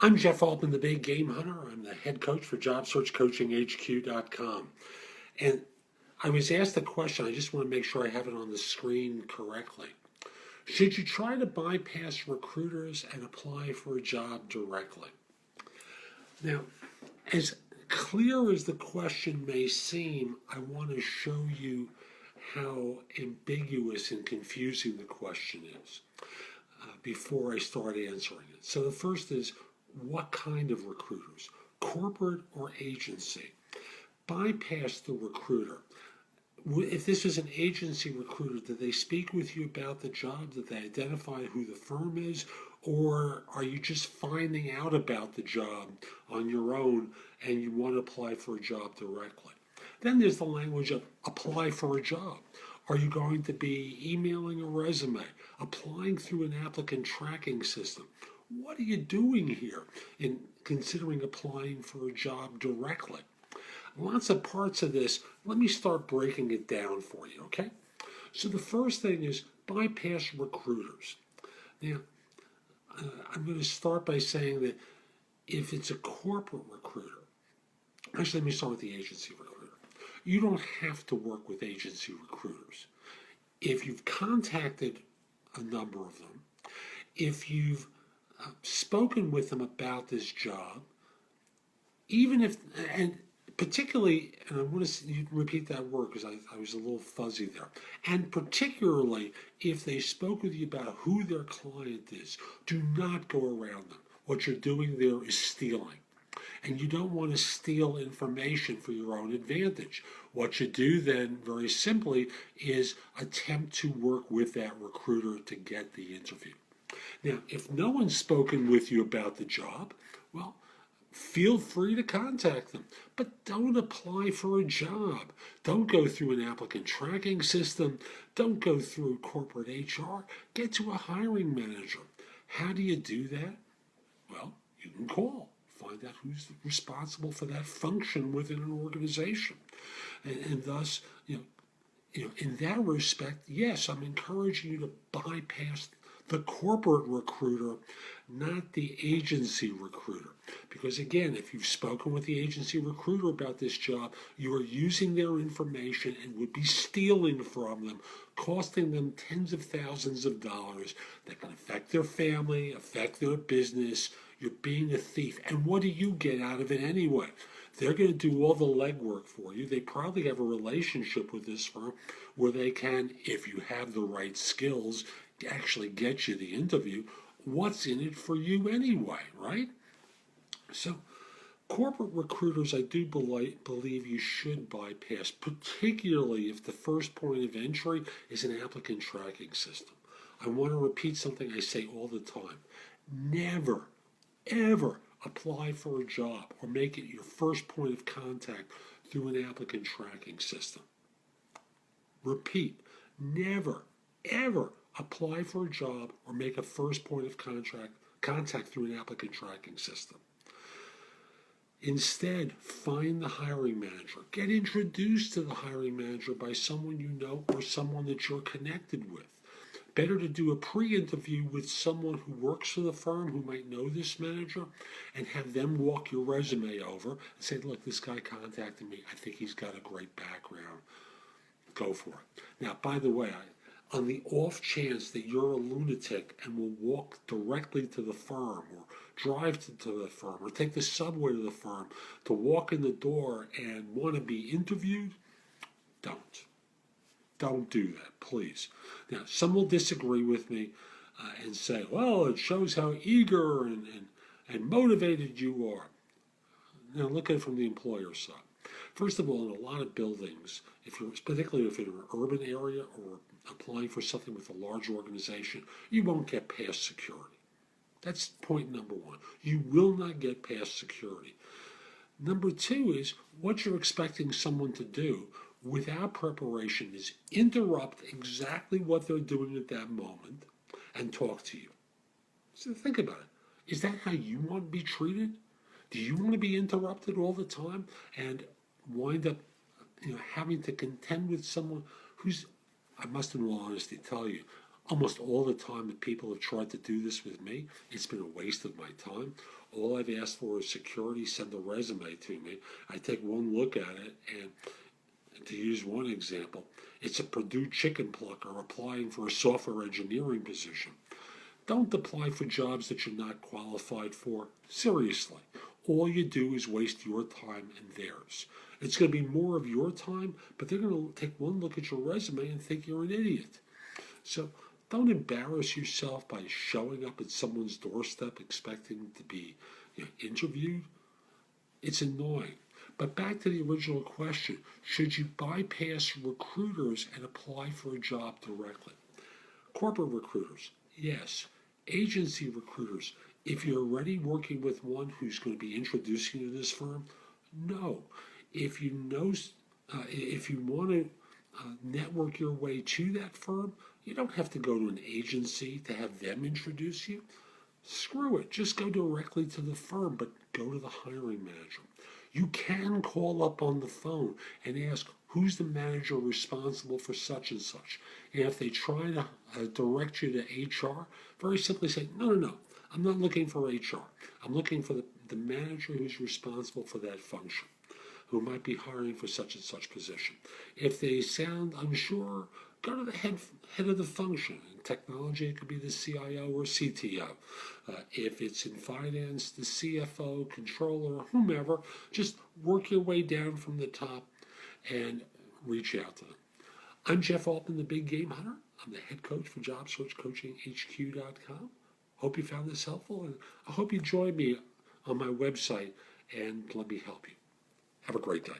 I'm Jeff Altman, the Big Game Hunter. I'm the head coach for JobSearch.Coaching And I was asked a question. I just want to make sure I have it on the screen correctly. Should you try to bypass recruiters and apply for a job directly? Now, as clear as the question may seem, I want to show you how ambiguous and confusing the question is before I start answering it. So the first is, what kind of recruiters? Corporate or agency? Bypass the recruiter. If this is an agency recruiter, did they speak with you about the job? Did they identify who the firm is? Or are you just finding out about the job on your own and you want to apply for a job directly? Then there's the language of apply for a job. Are you going to be emailing a resume, applying through an applicant tracking system? What are you doing here in considering applying for a job directly? Lots of parts of this. Let me start breaking it down for you, okay? So the first thing is bypass recruiters. Now, I'm going to start by saying that if it's a corporate recruiter, actually let me start with the agency recruiter. You don't have to work with agency recruiters. If you've contacted a number of them, if you've spoken with them about this job, even if, and particularly, and I want to repeat that word because I was a little fuzzy there, and particularly if they spoke with you about who their client is, do not go around them. What you're doing there is stealing. And you don't want to steal information for your own advantage. What you do then, very simply, is attempt to work with that recruiter to get the interview. Now, if no one's spoken with you about the job, well, feel free to contact them, but don't apply for a job. Don't go through an applicant tracking system. Don't go through corporate HR. Get to a hiring manager. How do you do that? Well, you can call. Find out who's responsible for that function within an organization. And thus, in that respect, yes, I'm encouraging you to bypass the corporate recruiter, not the agency recruiter. Because again, if you've spoken with the agency recruiter about this job, you are using their information and would be stealing from them, costing them tens of thousands of dollars that can affect their family, affect their business. You're being a thief. And what do you get out of it anyway? They're going to do all the legwork for you. They probably have a relationship with this firm where they can, if you have the right skills, actually get you the interview. What's in it for you anyway, right? So corporate recruiters, I do believe you should bypass, particularly if the first point of entry is an applicant tracking system. I want to repeat something I say all the time. Never, ever apply for a job or make it your first point of contact through an applicant tracking system. Repeat, never, ever apply for a job or make a first point of contact through an applicant tracking system. Instead, find the hiring manager. Get introduced to the hiring manager by someone you know or someone that you're connected with. Better to do a pre-interview with someone who works for the firm who might know this manager and have them walk your resume over and say, look, this guy contacted me. I think he's got a great background. Go for it. Now, by the way, on the off chance that you're a lunatic and will walk directly to the firm or drive to the firm or take the subway to the firm to walk in the door and want to be interviewed, don't. Don't do that, please. Now, some will disagree with me and say, well, it shows how eager and motivated you are. Now, look at it from the employer side. First of all, in a lot of buildings, particularly if you're in an urban area or applying for something with a large organization, you won't get past security. That's point number one. You will not get past security. Number two is what you're expecting someone to do without preparation is interrupt exactly what they're doing at that moment and talk to you. So think about it. Is that how you want to be treated? Do you want to be interrupted all the time and wind up having to contend with someone who's, I must in all honesty tell you, Almost all the time that people have tried to do this with me, it's been a waste of my time. All I've asked for is security, send a resume to me. I take one look at it, and to use one example, it's a Purdue chicken plucker applying for a software engineering position. Don't apply for jobs that you're not qualified for. Seriously. All you do is waste your time and theirs. It's going to be more of your time, but they're going to take one look at your resume and think you're an idiot. So don't embarrass yourself by showing up at someone's doorstep expecting to be interviewed. It's annoying. But back to the original question, should you bypass recruiters and apply for a job directly? Corporate recruiters, yes. Agency recruiters, if you're already working with one who's going to be introducing you to this firm, no. If you know, if you want to network your way to that firm, you don't have to go to an agency to have them introduce you. Screw it. Just go directly to the firm, but go to the hiring manager. You can call up on the phone and ask, who's the manager responsible for such and such? And if they try to direct you to HR, very simply say, no, I'm not looking for HR. I'm looking for the manager who's responsible for that function, who might be hiring for such and such position. If they sound unsure, go to the head of the function. In technology, it could be the CIO or CTO. If it's in finance, the CFO, controller, whomever. Just work your way down from the top and reach out to them. I'm Jeff Altman, the Big Game Hunter. I'm the head coach for JobSearchCoachingHQ.com. Hope you found this helpful, and I hope you join me on my website and let me help you. Have a great day.